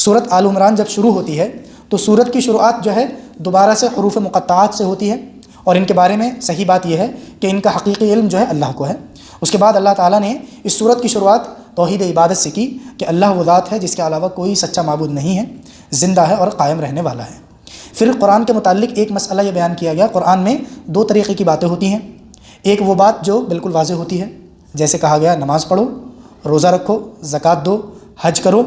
سورت آل عمران جب شروع ہوتی ہے تو سورت کی شروعات جو ہے دوبارہ سے حروف مقطعات سے ہوتی ہے، اور ان کے بارے میں صحیح بات یہ ہے کہ ان کا حقیقی علم جو ہے اللہ کو ہے۔ اس کے بعد اللہ تعالیٰ نے اس سورت کی شروعات توحید عبادت سے کی کہ اللہ وہ ذات ہے جس کے علاوہ کوئی سچا معبود نہیں ہے، زندہ ہے اور قائم رہنے والا ہے۔ پھر قرآن کے متعلق ایک مسئلہ یہ بیان کیا گیا، قرآن میں دو طریقے کی باتیں ہوتی ہیں۔ ایک وہ بات جو بالکل واضح ہوتی ہے، جیسے کہا گیا نماز پڑھو، روزہ رکھو، زکوٰۃ دو، حج کرو،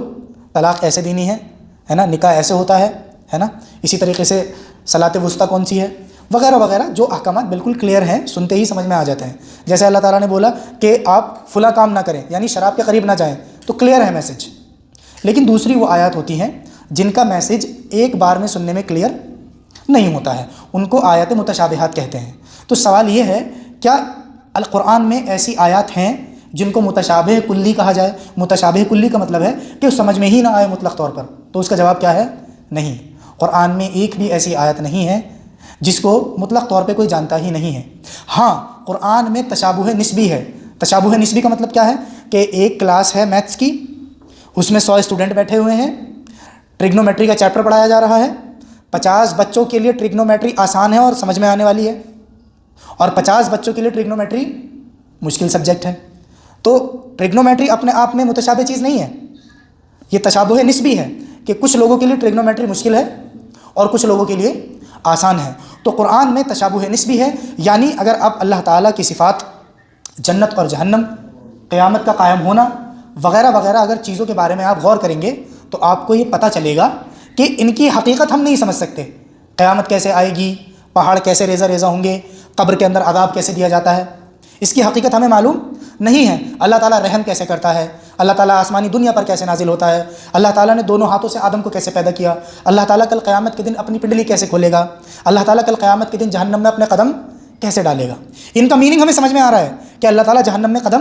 طلاق ایسے دینی ہے نا، نکاح ایسے ہوتا ہے نا، اسی طریقے سے صلاۃ وسطیٰ کون سی ہے، وغیرہ وغیرہ، جو احکامات بالکل کلیئر ہیں، سنتے ہی سمجھ میں آ جاتے ہیں۔ جیسے اللہ تعالیٰ نے بولا کہ آپ فلاں کام نہ کریں، یعنی شراب کے قریب نہ جائیں، تو کلیئر ہے میسج۔ لیکن دوسری وہ آیات ہوتی ہیں جن کا میسج ایک بار میں سننے میں کلیئر نہیں ہوتا ہے، ان کو آیات متشابہات کہتے ہیں۔ تو سوال یہ ہے، کیا القرآن میں ایسی آیات ہیں جن کو متشابہ کلی کہا جائے؟ متشابہ کلی کا مطلب ہے کہ سمجھ میں ہی نہ آئے مطلق طور پر، تو اس کا جواب کیا ہے؟ نہیں، قرآن میں ایک بھی ایسی آیت نہیں ہے جس کو مطلق طور پہ کوئی جانتا ہی نہیں ہے۔ ہاں، قرآن میں تشابہ نسبی ہے۔ تشابہ نسبی کا مطلب کیا ہے کہ ایک کلاس ہے میتھس کی، اس میں 100 اسٹوڈنٹ بیٹھے ہوئے ہیں، ٹریگنومیٹری کا چیپٹر پڑھایا جا رہا ہے۔ 50 بچوں کے لیے ٹریگنومیٹری آسان ہے اور سمجھ میں آنے والی ہے، اور 50 بچوں کے لیے ٹریگنومیٹری مشکل سبجیکٹ ہے۔ تو ٹریگنومیٹری اپنے آپ میں متشابہ چیز نہیں ہے، یہ تشابہ نسبی ہے کہ کچھ لوگوں کے لیے ٹریگنومیٹری مشکل ہے اور کچھ لوگوں کے لیے آسان ہے۔ تو قرآن میں تشابہ نسبی ہے، یعنی اگر آپ اللہ تعالیٰ کی صفات، جنت اور جہنم، قیامت کا قائم ہونا وغیرہ وغیرہ اگر چیزوں کے بارے میں آپ غور کریں گے تو آپ کو یہ پتہ چلے گا کہ ان کی حقیقت ہم نہیں سمجھ سکتے۔ قیامت کیسے آئے گی، پہاڑ کیسے ریزہ ریزہ ہوں گے، قبر کے اندر عذاب کیسے دیا جاتا ہے، اس کی حقیقت ہمیں معلوم نہیں ہے۔ اللہ تعالیٰ رحم کیسے کرتا ہے، اللہ تعالیٰ آسمانی دنیا پر کیسے نازل ہوتا ہے، اللہ تعالیٰ نے دونوں ہاتھوں سے آدم کو کیسے پیدا کیا، اللہ تعالیٰ کل قیامت کے دن اپنی پنڈلی کیسے کھولے گا، اللہ تعالیٰ کل قیامت کے دن جہنم میں اپنے قدم کیسے ڈالے گا، ان کا میننگ ہمیں سمجھ میں آ رہا ہے کہ اللہ تعالیٰ جہنم میں قدم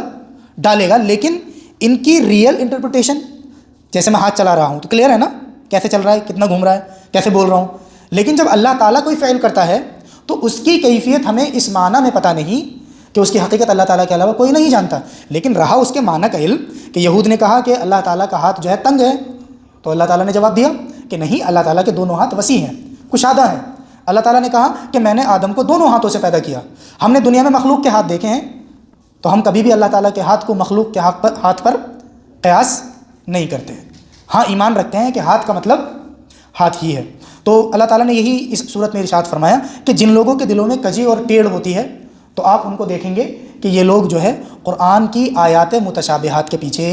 ڈالے گا، لیکن ان کی ریئل انٹرپریٹیشن، جیسے میں ہاتھ چلا رہا ہوں تو کلیئر ہے نا کیسے چل رہا ہے، کتنا گھوم رہا ہے، کیسے بول رہا ہوں، لیکن جب اللہ تعالیٰ کوئی فعل کرتا ہے تو اس کی کیفیت ہمیں اس معنی میں پتہ نہیں کہ اس کی حقیقت اللہ تعالیٰ کے علاوہ کوئی نہیں جانتا، لیکن رہا اس کے معنی کا علم کہ یہود نے کہا کہ اللہ تعالیٰ کا ہاتھ جو ہے تنگ ہے، تو اللہ تعالیٰ نے جواب دیا کہ نہیں، اللہ تعالیٰ کے دونوں ہاتھ وسیع ہیں، کشادہ ہیں۔ اللہ تعالیٰ نے کہا کہ میں نے آدم کو دونوں ہاتھوں سے پیدا کیا۔ ہم نے دنیا میں مخلوق کے ہاتھ دیکھے ہیں، تو ہم کبھی بھی اللہ تعالیٰ کے ہاتھ کو مخلوق کے ہاتھ پر قیاس نہیں کرتے، ہاں ایمان رکھتے ہیں کہ ہاتھ کا مطلب ہاتھ ہی ہے۔ تو اللہ تعالیٰ نے یہی اس صورت میں ارشاد فرمایا کہ جن لوگوں کے دلوں میں کجی اور ٹیڑھ ہوتی ہے تو آپ ان کو دیکھیں گے کہ یہ لوگ جو ہے قرآن کی آیات متشابہات کے پیچھے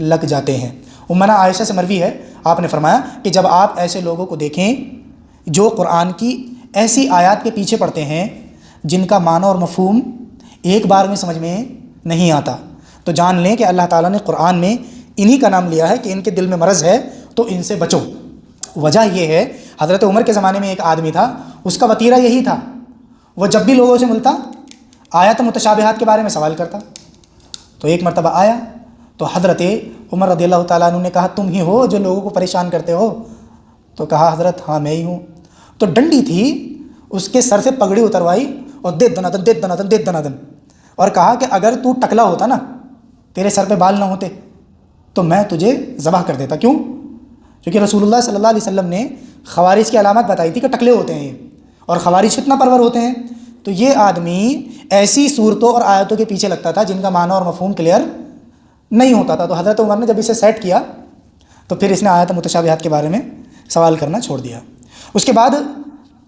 لگ جاتے ہیں۔ امنا عائشہ سے مروی ہے، آپ نے فرمایا کہ جب آپ ایسے لوگوں کو دیکھیں جو قرآن کی ایسی آیات کے پیچھے پڑتے ہیں جن کا معنی اور مفہوم ایک بار میں سمجھ میں نہیں آتا، تو جان لیں کہ اللہ تعالیٰ نے قرآن میں انہی کا نام لیا ہے کہ ان کے دل میں مرض ہے تو ان سے بچو۔ وجہ یہ ہے، حضرت عمر کے زمانے میں ایک آدمی تھا، اس کا وتیرہ یہی تھا، وہ جب بھی لوگوں سے ملتا آیات متشابہات کے بارے میں سوال کرتا۔ تو ایک مرتبہ آیا تو حضرت عمر رضی اللہ تعالیٰ عنہ نے کہا تم ہی ہو جو لوگوں کو پریشان کرتے ہو؟ تو کہا حضرت ہاں میں ہی ہوں۔ تو ڈنڈی تھی، اس کے سر سے پگڑی اتروائی اور دے دنادن دے دنادن دے دنادن، اور کہا کہ اگر تو ٹکلا ہوتا نا، تیرے سر پہ بال نہ ہوتے تو میں تجھے ذبح کر دیتا۔ کیوں؟ کیونکہ رسول اللہ صلی اللہ علیہ وسلم نے خوارج کی علامت بتائی تھی کہ ٹکلے ہوتے ہیں یہ، اور خوارج فتنہ پرور ہوتے ہیں۔ تو یہ آدمی ایسی صورتوں اور آیتوں کے پیچھے لگتا تھا جن کا معنی اور مفہوم کلیئر نہیں ہوتا تھا۔ تو حضرت عمر نے جب اسے سیٹ کیا تو پھر اس نے آیات متشابہات کے بارے میں سوال کرنا چھوڑ دیا۔ اس کے بعد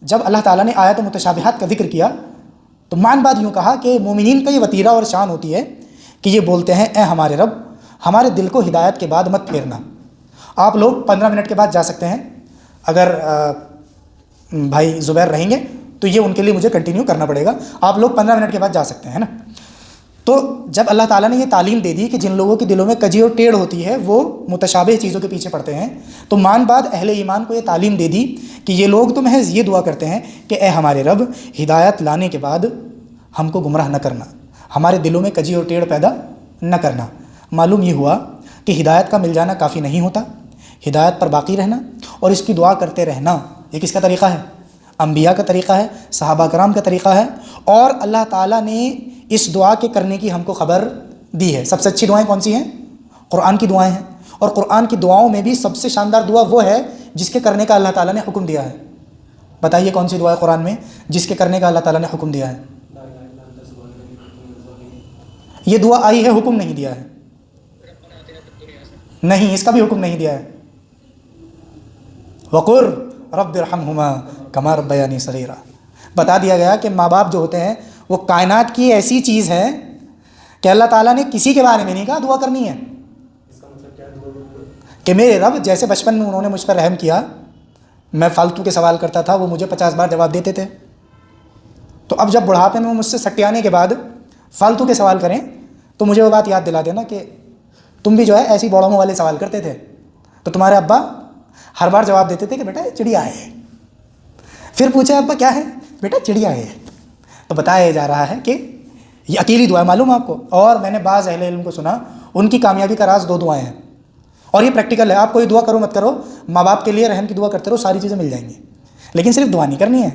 جب اللہ تعالیٰ نے آیات متشابہات کا ذکر کیا تو مان بعد یوں کہا کہ مومنین کا یہ وتیرہ اور شان ہوتی ہے کہ یہ بولتے ہیں اے ہمارے رب، ہمارے دل کو ہدایت کے بعد مت پھیرنا۔ آپ لوگ 15 منٹ کے بعد جا سکتے ہیں، اگر بھائی زبیر رہیں گے تو یہ ان کے لیے مجھے کنٹینیو کرنا پڑے گا، آپ لوگ 15 منٹ کے بعد جا سکتے ہیں نا۔ تو جب اللہ تعالیٰ نے یہ تعلیم دے دی کہ جن لوگوں کے دلوں میں کجی اور ٹیڑھ ہوتی ہے وہ متشابہ چیزوں کے پیچھے پڑتے ہیں، تو مان بعد اہل ایمان کو یہ تعلیم دے دی کہ یہ لوگ تو محض یہ دعا کرتے ہیں کہ اے ہمارے رب، ہدایت لانے کے بعد ہم کو گمراہ نہ کرنا، ہمارے دلوں میں کجی اور ٹیڑھ پیدا نہ کرنا۔ معلوم یہ ہوا کہ ہدایت کا مل جانا کافی نہیں ہوتا، ہدایت پر باقی رہنا اور اس کی دعا کرتے رہنا یہ کس کا طریقہ ہے؟ انبیاء کا طریقہ ہے، صحابہ کرام کا طریقہ ہے، اور اللہ تعالیٰ نے اس دعا کے کرنے کی ہم کو خبر دی ہے۔ سب سے اچھی دعائیں کون سی ہیں؟ قرآن کی دعائیں ہیں، اور قرآن کی دعاؤں میں بھی سب سے شاندار دعا وہ ہے جس کے کرنے کا اللہ تعالیٰ نے حکم دیا ہے. بتائیے کون سی دعا ہے قرآن میں جس کے کرنے کا اللہ تعالیٰ نے حکم دیا ہے؟ یہ دعا آئی ہے، حکم نہیں دیا ہے. نہیں، اس کا بھی حکم نہیں دیا ہے. وقر رب ارحمہما کما ربیانی صغیرا. بتا دیا گیا کہ ماں باپ جو ہوتے ہیں وہ کائنات کی ایسی چیز ہے کہ اللہ تعالیٰ نے کسی کے بارے میں نہیں کہا دعا کرنی ہے. کہ میرے رب جیسے بچپن میں انہوں نے مجھ پر رحم کیا، میں فالتو کے سوال کرتا تھا، وہ مجھے 50 بار جواب دیتے تھے، تو اب جب بڑھاپے میں مجھ سے سٹیانے کے بعد فالتو کے سوال کریں تو مجھے وہ بات یاد دلا دینا کہ تم بھی جو ہے ایسی بوڑھوں والے سوال کرتے تھے، تو تمہارے ابا ہر بار جواب دیتے تھے کہ بیٹا چڑیا ہے. پھر پوچھا ابا کیا ہے؟ بیٹا چڑیا ہے. تو بتایا جا رہا ہے کہ یہ اکیلی دعا ہے، معلوم آپ کو. اور میں نے بعض اہل علم کو سنا ان کی کامیابی کا راز 2 دعائیں ہیں، اور یہ پریکٹیکل ہے. آپ کوئی دعا کرو مت کرو، ماں باپ کے لیے رحم کی دعا کرتے رہو، ساری چیزیں مل جائیں گی. لیکن صرف دعا نہیں کرنی ہے،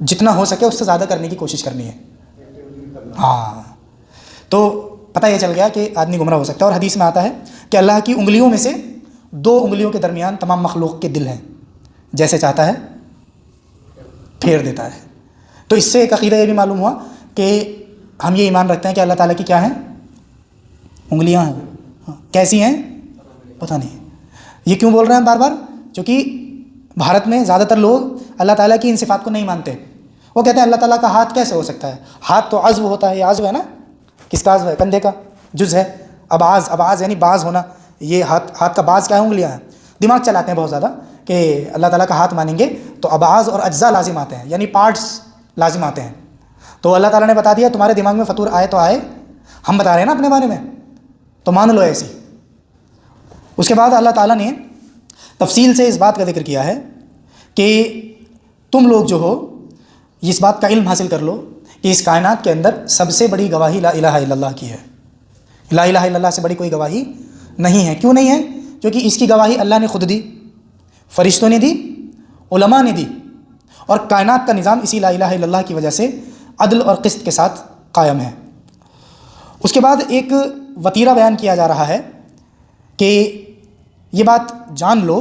جتنا ہو سکے اس سے زیادہ کرنے کی کوشش کرنی ہے. ہاں، تو پتہ یہ چل گیا کہ آدمی گمراہ ہو سکتا ہے. اور حدیث میں آتا ہے کہ اللہ کی انگلیوں میں سے 2 انگلیوں کے درمیان تمام مخلوق کے دل ہیں، جیسے چاہتا ہے پھیر دیتا ہے. تو اس سے ایک عقیدہ یہ بھی معلوم ہوا کہ ہم یہ ایمان رکھتے ہیں کہ اللہ تعالیٰ کی کیا ہیں؟ انگلیاں ہیں. کیسی ہیں پتہ نہیں. یہ کیوں بول رہے ہیں بار بار؟ چونکہ بھارت میں زیادہ تر لوگ اللہ تعالیٰ کی ان صفات کو نہیں مانتے. وہ کہتے ہیں اللہ تعالیٰ کا ہاتھ کیسے ہو سکتا ہے؟ ہاتھ تو عضو ہوتا ہے. یہ عضو ہے نا، کس کا عضو ہے؟ کندھے کا جز ہے. ابعاض یعنی باز ہونا. یہ ہاتھ کا باز کیا ہے؟ انگلیاں ہیں. دماغ چلاتے ہیں بہت زیادہ کہ اللہ تعالیٰ کا ہاتھ مانیں گے تو ابعاض اور اجزاء لازم آتے ہیں، یعنی پارٹس لازم آتے ہیں. تو اللہ تعالیٰ نے بتا دیا تمہارے دماغ میں فطور آئے تو آئے، ہم بتا رہے ہیں نا اپنے بارے میں، تو مان لو ایسی. اس کے بعد اللہ تعالیٰ نے تفصیل سے اس بات کا ذکر کیا ہے کہ تم لوگ جو ہو اس بات کا علم حاصل کر لو کہ اس کائنات کے اندر سب سے بڑی گواہی لا الہ الا اللہ کی ہے. لا الہ الا اللہ سے بڑی کوئی گواہی نہیں ہے. کیوں نہیں ہے؟ کیونکہ اس کی گواہی اللہ نے خود دی، فرشتوں نے دی، علماء نے دی، اور کائنات کا نظام اسی لا الہ الا اللہ کی وجہ سے عدل اور قسط کے ساتھ قائم ہے. اس کے بعد ایک وتیرہ بیان کیا جا رہا ہے کہ یہ بات جان لو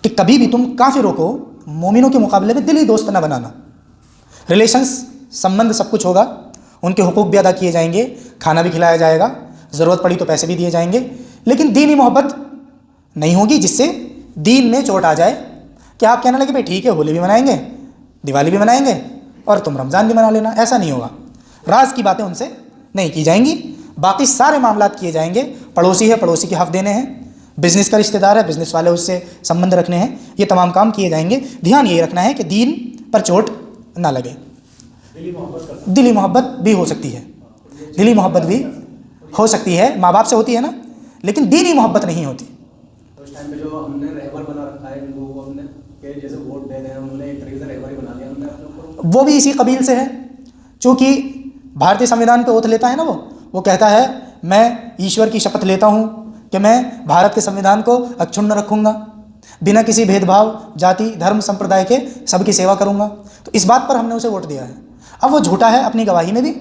کہ کبھی بھی تم کافروں کو مومنوں کے مقابلے میں دلی دوست نہ بنانا. ریلیشنز، سمبند سب کچھ ہوگا، ان کے حقوق بھی ادا کیے جائیں گے، کھانا بھی کھلایا جائے گا، ضرورت پڑی تو پیسے بھی دیے جائیں گے، لیکن دینی محبت نہیں ہوگی جس سے دین میں چوٹ آ جائے کہ آپ کہنے لگے بھائی ٹھیک ہے ہولی بھی منائیں گے، دیوالی بھی منائیں گے اور تم رمضان بھی منا لینا. ایسا نہیں ہوگا. راز کی باتیں ان سے نہیں کی جائیں گی، باقی سارے معاملات کیے جائیں گے. پڑوسی ہے، پڑوسی کے حق دینے ہیں، بزنس کا رشتہ دار ہے، بزنس والے اس سے سمبند رکھنے ہیں، یہ تمام کام کیے جائیں گے. دھیان یہ رکھنا ہے کہ دین پر چوٹ نہ لگے. دلی محبت بھی ہو سکتی ہے، دلی محبت بھی ہو سکتی ہے، ماں باپ سے ہوتی ہے نا، لیکن دینی محبت نہیں ہوتی. اس ٹائم پہ جو ہم نے رہبر بنا رکھا ہے ان لوگوں کو، ہم نے کہ جیسے ووٹ دے رہے ہیں، انہوں نے ایک طریقے سے رہبر ہی بنا لیا ہم نے اپنے اوپر. وہ بھی اسی قبیل سے ہے. چونکہ بھارتی سمویدھان پہ اوتھ لیتا ہے نا، وہ کہتا ہے میں ایشور کی شپتھ لیتا ہوں کہ میں بھارت کے سمویدھان کو اکچھن رکھوں گا، بنا کسی بھید بھاؤ، جاتی، دھرم، سمپردائے کے سب کی سیوا کروں گا. تو اس بات پر ہم نے اسے ووٹ دیا ہے. اب وہ جھوٹا ہے اپنی گواہی میں بھی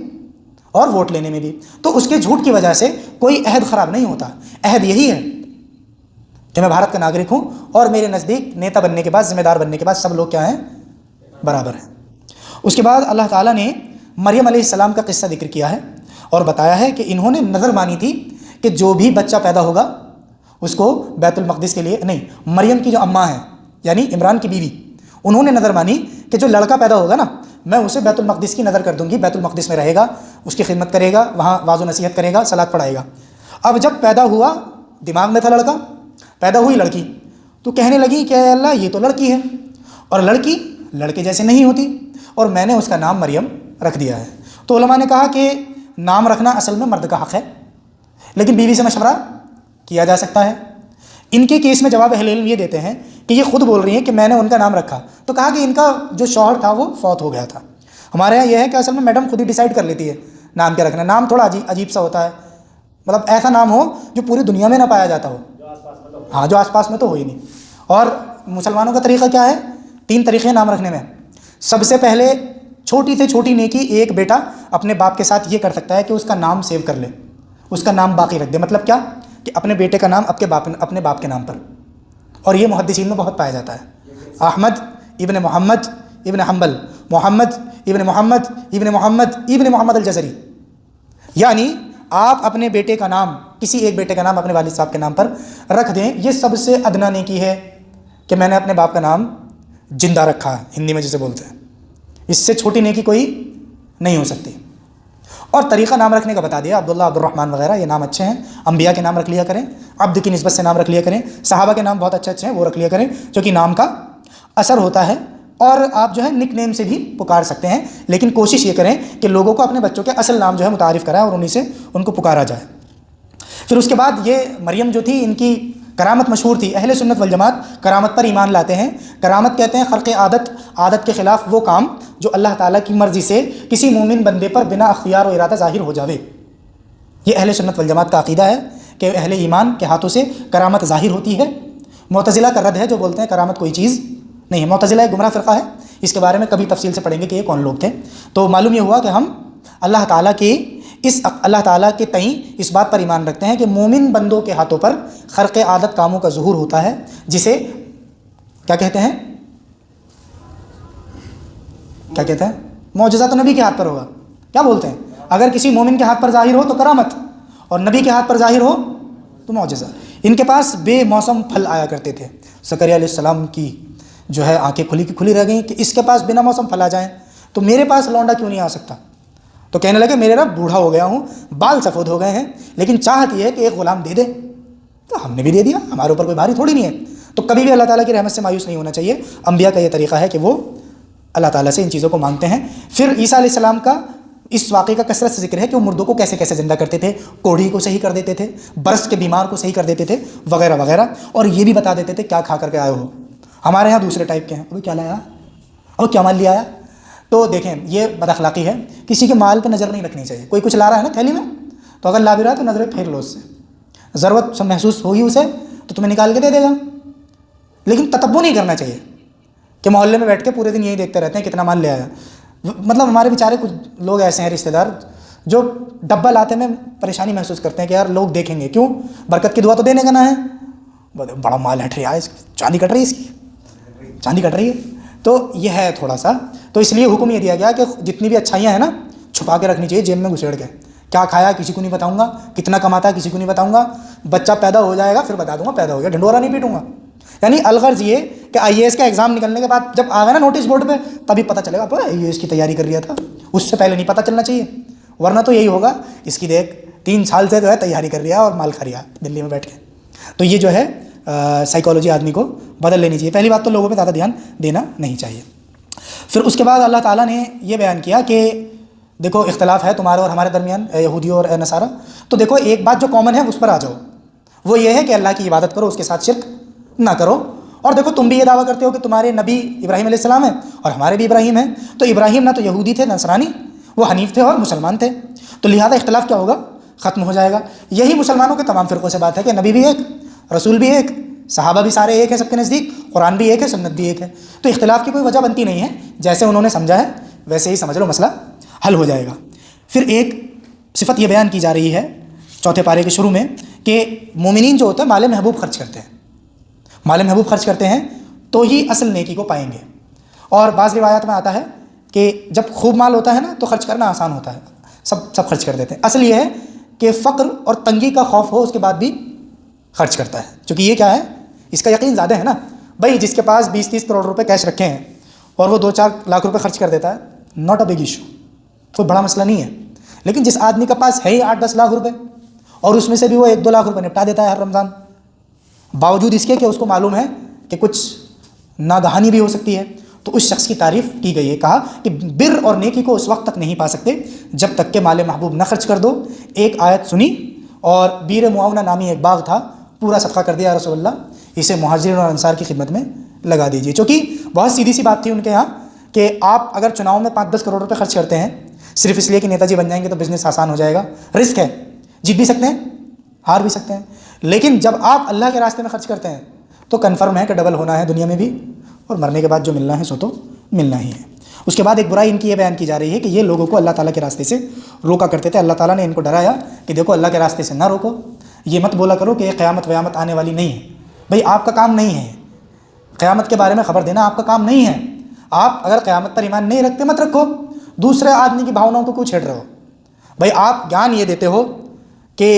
اور ووٹ لینے میں بھی، تو اس کے جھوٹ کی وجہ سے کوئی عہد خراب نہیں ہوتا. عہد یہی ہے کہ میں بھارت کا ناگرک ہوں اور میرے نزدیک نیتا بننے کے بعد، ذمہ دار بننے کے بعد سب لوگ کیا ہیں؟ برابر ہیں. اس کے بعد اللہ تعالیٰ نے مریم علیہ السلام کا قصہ ذکر کیا ہے اور بتایا ہے کہ انہوں نے نظر مانی تھی کہ جو بھی بچہ پیدا ہوگا اس کو بیت المقدس کے لیے نہیں، مریم کی جو اماں ہیں یعنی عمران کی بیوی، انہوں نے نظر مانی کہ جو لڑکا پیدا ہوگا نا میں اسے بیت المقدس کی نظر کر دوں گی، بیت المقدس میں رہے گا، اس کی خدمت کرے گا، وہاں واعظ و نصیحت کرے گا، صلات پڑھائے گا. اب جب پیدا ہوا، دماغ میں تھا لڑکا، پیدا ہوئی لڑکی، تو کہنے لگی کہ اے اللہ یہ تو لڑکی ہے اور لڑکی لڑکے جیسے نہیں ہوتی، اور میں نے اس کا نام مریم رکھ دیا ہے. تو علماء نے کہا کہ نام رکھنا اصل میں مرد کا حق ہے، لیکن بیوی سے مشورہ کیا جا سکتا ہے. ان کے کیس میں جواب اہل علم یہ دیتے ہیں کہ یہ خود بول رہی ہیں کہ میں نے ان کا نام رکھا، تو کہا کہ ان کا جو شوہر تھا وہ فوت ہو گیا تھا. ہمارے یہاں یہ ہے کہ اصل میں میڈم خود ہی ڈیسائیڈ کر لیتی ہے نام کیا رکھنا. نام تھوڑا عجیب سا ہوتا ہے، مطلب ایسا نام ہو جو پوری دنیا میں نہ پایا جاتا ہو. ہاں، جو آس پاس میں تو ہو ہی نہیں. اور مسلمانوں کا طریقہ کیا ہے؟ 3 طریقے نام رکھنے میں. سب سے پہلے چھوٹی سے چھوٹی نیکی ایک بیٹا اپنے باپ کے ساتھ یہ کر سکتا ہے کہ اس کا نام سیو کر لے، اس کا نام باقی رکھ دے. مطلب کیا؟ کہ اپنے بیٹے کا نام اپنے باپ کے نام پر، اور یہ محدثین میں بہت پایا جاتا ہے۔ احمد ابن محمد ابن حنبل، محمد ابن محمد ابن محمد ابن محمد الجزری، یعنی آپ اپنے بیٹے کا نام، کسی ایک بیٹے کا نام اپنے والد صاحب کے نام پر رکھ دیں، یہ سب سے ادنا نیکی ہے کہ میں نے اپنے باپ کا نام زندہ رکھا، ہندی میں جسے بولتے ہیں۔ اس سے چھوٹی نیکی کوئی نہیں ہو سکتی۔ اور طریقہ نام رکھنے کا بتا دیا، عبداللہ، عبد الرحمن وغیرہ، یہ نام اچھے ہیں، انبیاء کے نام رکھ لیا کریں، عبد کی نسبت سے نام رکھ لیا کریں، صحابہ کے نام بہت اچھے ہیں وہ رکھ لیا کریں، کیونکہ نام کا اثر ہوتا ہے۔ اور آپ جو ہے نک نیم سے بھی پکار سکتے ہیں، لیکن کوشش یہ کریں کہ لوگوں کو اپنے بچوں کے اصل نام جو ہے متعارف کرائیں اور انہیں سے ان کو پکارا جائے۔ پھر اس کے بعد یہ مریم جو تھی، ان کی کرامت مشہور تھی۔ اہل سنت والجماعت کرامت پر ایمان لاتے ہیں۔ کرامت کہتے ہیں خرق عادت کے خلاف وہ کام جو اللہ تعالیٰ کی مرضی سے کسی مومن بندے پر بنا اختیار و ارادہ ظاہر ہو جاوے۔ یہ اہل سنت والجماعت کا عقیدہ ہے کہ اہل ایمان کے ہاتھوں سے کرامت ظاہر ہوتی ہے۔ معتزلہ کا رد ہے جو بولتے ہیں کرامت کوئی چیز نہیں ہے۔ معتزلہ ایک گمراہ فرقہ ہے، اس کے بارے میں کبھی تفصیل سے پڑھیں گے کہ یہ کون لوگ تھے۔ تو معلوم یہ ہوا کہ ہم اللہ تعالیٰ کے تئیں اس بات پر ایمان رکھتے ہیں کہ مومن بندوں کے ہاتھوں پر خرق عادت کاموں کا ظہور ہوتا ہے، جسے کیا کہتے ہیں؟ کیا کہتے ہیں؟ معجزہ تو نبی کے ہاتھ پر ہوگا۔ کیا بولتے ہیں؟ اگر کسی مومن کے ہاتھ پر ظاہر ہو تو کرامت، اور نبی کے ہاتھ پر ظاہر ہو تو معجزہ۔ ان کے پاس بے موسم پھل آیا کرتے تھے۔ زکریا علیہ السلام کی جو ہے آنکھیں کھلی رہ گئیں کہ اس کے پاس بنا موسم پھل آ جائیں، تو میرے پاس لونڈا کیوں نہیں آ سکتا؟ تو کہنے لگے میرے رب بوڑھا ہو گیا ہوں، بال سفید ہو گئے ہیں، لیکن چاہت یہ ہے کہ ایک غلام دے دے، تو ہم نے بھی دے دیا، ہمارے اوپر کوئی بھاری تھوڑی نہیں ہے۔ تو کبھی بھی اللہ تعالیٰ کی رحمت سے مایوس نہیں ہونا چاہیے۔ انبیاء کا یہ طریقہ ہے کہ وہ اللہ تعالیٰ سے ان چیزوں کو مانگتے ہیں۔ پھر عیسیٰ علیہ السلام کا اس واقعے کا کثرت سے ذکر ہے کہ وہ مردوں کو کیسے کیسے زندہ کرتے تھے، کوڑھی کو صحیح کر دیتے تھے، برس کے بیمار کو صحیح کر دیتے تھے، وغیرہ وغیرہ، اور یہ بھی بتا دیتے تھے کیا کھا کر کے آئے ہو۔ ہمارے ہاں دوسرے ٹائپ کے ہیں، ابھی کیا لایا، اور کیا مال لیا آیا۔ تو دیکھیں یہ بد اخلاقی ہے، کسی کے مال پہ نظر نہیں رکھنی چاہیے۔ کوئی کچھ لا رہا ہے نا تھیلی میں، تو اگر لا بھی رہا ہے تو نظریں پھیر لو اس سے، ضرورت محسوس ہوگی اسے تو تمہیں نکال کے دے دے گا، لیکن تتبع نہیں کرنا چاہیے کہ محلے میں بیٹھ کے پورے دن یہی دیکھتے رہتے ہیں کتنا مال لے آیا۔ مطلب ہمارے بیچارے کچھ لوگ ایسے ہیں رشتہ دار جو ڈبہ لاتے میں پریشانی محسوس کرتے ہیں کہ یار لوگ دیکھیں گے، کیوں؟ برکت کی دعا تو دینے کا نہ ہے، بڑا مال ہٹ رہا ہے، چاندی کٹ رہی ہے، اس کی چاندی کٹ رہی ہے۔ تو یہ ہے تھوڑا سا، تو اس لیے حکم یہ دیا گیا کہ جتنی بھی اچھائیاں ہیں نا چھپا کے رکھنی چاہیے جیب میں گھسیڑ کے۔ کیا کھایا کسی کو نہیں بتاؤں گا، کتنا کماتا ہے کسی کو نہیں بتاؤں گا، بچہ پیدا ہو جائے گا پھر بتا دوں گا پیدا ہو گیا، ڈھنڈورا نہیں پیٹوں گا۔ یعنی الغرض یہ کہ IAS کا ایگزام نکلنے کے بعد جب آ گیا نا نوٹس بورڈ پہ تبھی پتہ چلے گا IAS کی تیاری کر رہا تھا، اس سے پہلے نہیں پتہ چلنا چاہیے، ورنہ تو یہی ہوگا اس کی دیکھ 3 سال سے جو ہے تیاری کر رہا اور مال کھا رہا دلی میں بیٹھ کے۔ تو یہ جو ہے سائیکالوجی آدمی کو بدل لینی چاہیے۔ پہلی بات تو لوگوں پہ زیادہ دھیان دینا نہیں چاہیے۔ پھر اس کے بعد اللہ تعالیٰ نے یہ بیان کیا کہ دیکھو اختلاف ہے تمہارے اور ہمارے درمیان، یہودیوں اور نصارہ، تو دیکھو ایک بات جو کامن ہے اس پر آ جاؤ، وہ یہ ہے کہ اللہ کی عبادت کرو، اس کے ساتھ شرک نہ کرو۔ اور دیکھو تم بھی یہ دعویٰ کرتے ہو کہ تمہارے نبی ابراہیم علیہ السلام ہیں اور ہمارے بھی ابراہیم ہیں، تو ابراہیم نہ تو یہودی تھے نصرانی، وہ حنیف تھے اور مسلمان تھے، تو لہذا اختلاف کیا ہوگا؟ ختم ہو جائے گا۔ یہی مسلمانوں کے تمام فرقوں سے بات ہے کہ نبی بھی ایک، رسول بھی ایک، صحابہ بھی سارے ایک ہیں سب کے نزدیک، قرآن بھی ایک ہے، سنت بھی ایک ہے، تو اختلاف کی کوئی وجہ بنتی نہیں ہے۔ جیسے انہوں نے سمجھا ہے ویسے ہی سمجھ لو، مسئلہ حل ہو جائے گا۔ پھر ایک صفت یہ بیان کی جا رہی ہے 4 پارے کے شروع میں کہ مومنین جو ہوتے ہیں مال محبوب خرچ کرتے ہیں، مال محبوب خرچ کرتے ہیں تو ہی اصل نیکی کو پائیں گے۔ اور بعض روایات میں آتا ہے کہ جب خوب مال ہوتا ہے نا تو خرچ کرنا آسان ہوتا ہے، سب خرچ کر دیتے ہیں۔ اصل یہ ہے کہ فقر اور تنگی کا خوف ہو اس کے بعد بھی خرچ کرتا ہے، چونکہ یہ کیا ہے، اس کا یقین زیادہ ہے نا۔ بھائی جس کے پاس 20-30 کروڑ روپے کیش رکھے ہیں اور وہ 2-4 لاکھ روپے خرچ کر دیتا ہے، ناٹ اے بگ ایشو، کوئی بڑا مسئلہ نہیں ہے۔ لیکن جس آدمی کے پاس ہے ہی 8-10 لاکھ روپے اور اس میں سے بھی وہ 1-2 لاکھ روپے نپٹا دیتا ہے ہر رمضان، باوجود اس کے کہ اس کو معلوم ہے کہ کچھ ناگہانی بھی ہو سکتی ہے، تو اس شخص کی تعریف کی گئی ہے۔ کہا کہ بر اور نیکی کو اس وقت تک نہیں پا سکتے جب تک کہ مال محبوب نہ خرچ کر دو۔ ایک آیت سنی اور بیر معاونہ نامی ایک باغ تھا، پورا صدقہ کر دیا رسول اللہ، اسے مہاجرین اور انصار کی خدمت میں لگا دیجیے۔ چونکہ بہت سیدھی سی بات تھی ان کے یہاں کہ آپ اگر چناؤ میں 5-10 کروڑ روپے خرچ کرتے ہیں صرف اس لیے کہ نیتا جی بن جائیں گے تو بزنس آسان ہو جائے گا، رسک ہے، جیت بھی سکتے ہیں ہار بھی سکتے ہیں، لیکن جب آپ اللہ کے راستے میں خرچ کرتے ہیں تو کنفرم ہے کہ ڈبل ہونا ہے دنیا میں بھی، اور مرنے کے بعد جو ملنا ہے سو تو ملنا ہی ہے۔ اس کے بعد ایک برائی ان کی یہ بیان کی جا رہی ہے کہ یہ لوگوں کو اللہ تعالیٰ کے راستے سے روکا کرتے تھے۔ اللہ تعالیٰ نے ان کو ڈرایا کہ دیکھو اللہ کے راستے سے نہ روکو، یہ مت بولا کرو کہ یہ قیامت ویامت آنے والی نہیں ہے. بھئی آپ کا کام نہیں ہے قیامت کے بارے میں خبر دینا، آپ کا کام نہیں ہے. آپ اگر قیامت پر ایمان نہیں رکھتے مت رکھو، دوسرے آدمی کی بھاوناؤں کو کیوں چھیڑ رہے ہو؟ بھئی آپ گیان یہ دیتے ہو کہ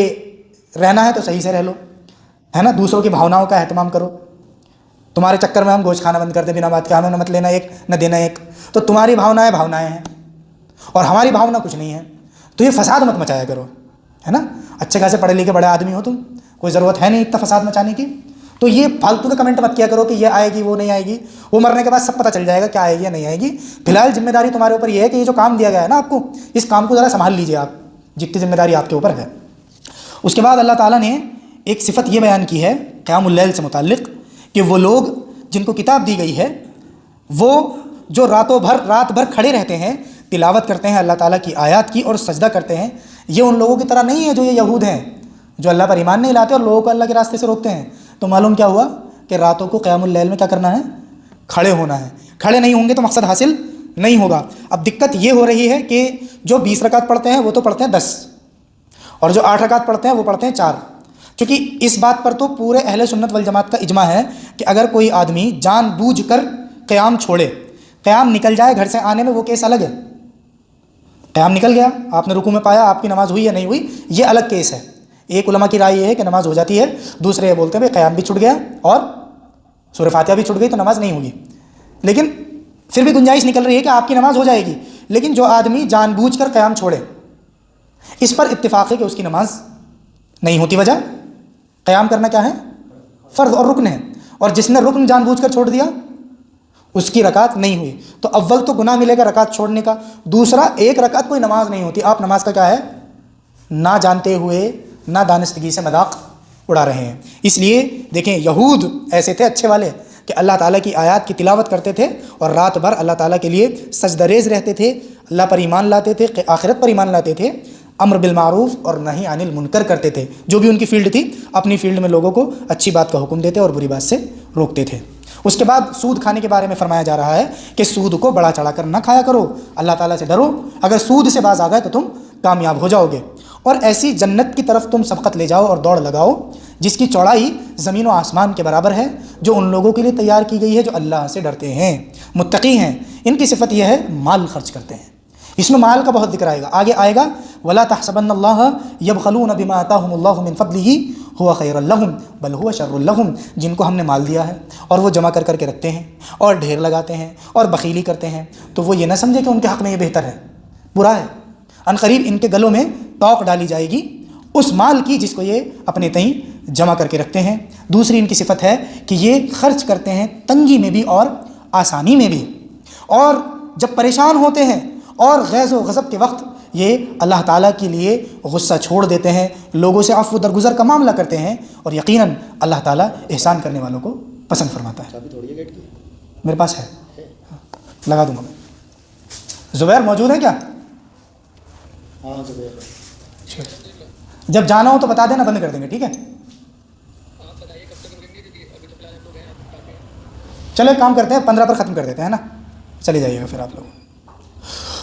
رہنا ہے تو صحیح سے رہ لو، ہے نا، دوسروں کی بھاوناؤں کا اہتمام کرو. تمہارے چکر میں ہم گوشت کھانا بند کر دیں بنا بات کے، ہمیں نہ مت لینا ایک نہ دینا ایک. تو تمہاری بھاونائیں ہیں اور ہماری بھاونا کچھ نہیں ہے. تو یہ فساد مت مچایا کرو، ہے نا. اچھے خاصے پڑھے لکھے بڑے آدمی ہو تم، کوئی ضرورت ہے نہیں اتنا فساد مچانے کی. تو یہ فالتو کا کمنٹ مت کیا کرو کہ یہ آئے گی وہ نہیں آئے گی. وہ مرنے کے بعد سب پتہ چل جائے گا کیا آئے گی یا نہیں آئے گی. فی الحال ذمہ داری تمہارے اوپر یہ ہے کہ یہ جو کام دیا گیا ہے نا آپ کو، اس کام کو ذرا سنبھال لیجئے آپ، جتنی ذمہ داری آپ کے اوپر ہے. اس کے بعد اللہ تعالیٰ نے ایک صفت یہ بیان کی ہے قیام اللیل سے متعلق کہ وہ لوگ جن کو کتاب دی گئی ہے وہ جو رات بھر کھڑے رہتے ہیں، تلاوت کرتے ہیں اللہ تعالیٰ کی آیات کی اور سجدہ کرتے ہیں. یہ ان لوگوں کی طرح نہیں ہے جو یہ یہود ہیں، جو اللہ پر ایمان نہیں لاتے اور لوگوں کو اللہ کے راستے سے روکتے ہیں. تو معلوم کیا ہوا کہ راتوں کو قیام اللیل میں کیا کرنا ہے؟ کھڑے ہونا ہے. کھڑے نہیں ہوں گے تو مقصد حاصل نہیں ہوگا. اب دقت یہ ہو رہی ہے کہ جو 20 رکعت پڑھتے ہیں وہ تو پڑھتے ہیں 10، اور جو 8 رکعت پڑھتے ہیں وہ پڑھتے ہیں 4. چونکہ اس بات پر تو پورے اہل سنت والجماعت کا اجماع ہے کہ اگر کوئی آدمی جان بوجھ کر قیام چھوڑے، قیام نکل جائے گھر سے آنے میں، وہ کیس الگ ہے. قیام نکل گیا، آپ نے رکوع میں پایا، آپ کی نماز ہوئی یا نہیں ہوئی، یہ الگ کیس ہے. ایک علماء کی رائے یہ ہے کہ نماز ہو جاتی ہے، دوسرے یہ بولتے ہیں بھائی قیام بھی چھوٹ گیا اور سورہ فاتحہ بھی چھوٹ گئی تو نماز نہیں ہوگی. لیکن پھر بھی گنجائش نکل رہی ہے کہ آپ کی نماز ہو جائے گی. لیکن جو آدمی جان بوجھ کر قیام چھوڑے، اس پر اتفاق ہے کہ اس کی نماز نہیں ہوتی. وجہ قیام کرنا کیا ہے؟ فرض اور رکن ہے. اور جس نے رکن جان بوجھ کر چھوڑ دیا اس کی رکعت نہیں ہوئی. تو اول تو گناہ ملے گا رکعت چھوڑنے کا، دوسرا ایک رکعت کوئی نماز نہیں ہوتی. آپ نماز کا کیا ہے؟ نہ جانتے ہوئے، نہ دانستگی سے مذاق اڑا رہے ہیں. اس لیے دیکھیں یہود ایسے تھے اچھے والے کہ اللہ تعالیٰ کی آیات کی تلاوت کرتے تھے اور رات بھر اللہ تعالیٰ کے لیے سجدہ ریز رہتے تھے، اللہ پر ایمان لاتے تھے، آخرت پر ایمان لاتے تھے، امر بالمعروف اور نہی عن المنکر کرتے تھے. جو بھی ان کی فیلڈ تھی، اپنی فیلڈ میں لوگوں کو اچھی بات کا حکم دیتے اور بری بات سے روکتے تھے. اس کے بعد سود کھانے کے بارے میں فرمایا جا رہا ہے کہ سود کو بڑا چڑھا کر نہ کھایا کرو، اللہ تعالیٰ سے ڈرو. اگر سود سے باز آ گئے تو تم کامیاب ہو جاؤ گے. اور ایسی جنت کی طرف تم سبقت لے جاؤ اور دوڑ لگاؤ جس کی چوڑائی زمین و آسمان کے برابر ہے، جو ان لوگوں کے لیے تیار کی گئی ہے جو اللہ سے ڈرتے ہیں، متقی ہیں. ان کی صفت یہ ہے مال خرچ کرتے ہیں. اس میں مال کا بہت ذکر آئے گا، آگے آئے گا وَلَا تَحْسَبَنَّ اللَّهَ يَبْخَلُونَ بِمَا آتَاهُمُ اللَّهُ مِنْ فَضْلِهِ هُوَ خَيْرٌ لَهُمْ بَلْ هُوَ شَرٌّ لَهُمْ. جن کو ہم نے مال دیا ہے اور وہ جمع کر کے رکھتے ہیں اور ڈھیر لگاتے ہیں اور بخیلی کرتے ہیں، تو وہ یہ نہ سمجھے کہ ان کے حق میں یہ بہتر ہے، برا ہے. ان قریب ان کے گلوں میں توق ڈالی جائے گی اس مال کی جس کو یہ اپنے تئیں جمع کر کے رکھتے ہیں. دوسری ان کی صفت ہے کہ یہ خرچ کرتے ہیں تنگی میں بھی اور آسانی میں بھی، اور جب پریشان ہوتے ہیں اور غیظ و غضب کے وقت یہ اللہ تعالیٰ کے لیے غصہ چھوڑ دیتے ہیں، لوگوں سے عفو درگزر کا معاملہ کرتے ہیں، اور یقیناً اللہ تعالیٰ احسان کرنے والوں کو پسند فرماتا ہے. میرے پاس ہے، لگا دوں گا میں. زبیر موجود ہے کیا؟ ہاں زبیر. جب جانا ہو تو بتا دینا، بند کر دیں گے، ٹھیک ہے؟ چلو ایک کام کرتے ہیں 15 پر ختم کر دیتے ہیں نا، چلے جائیے گا پھر آپ لوگ.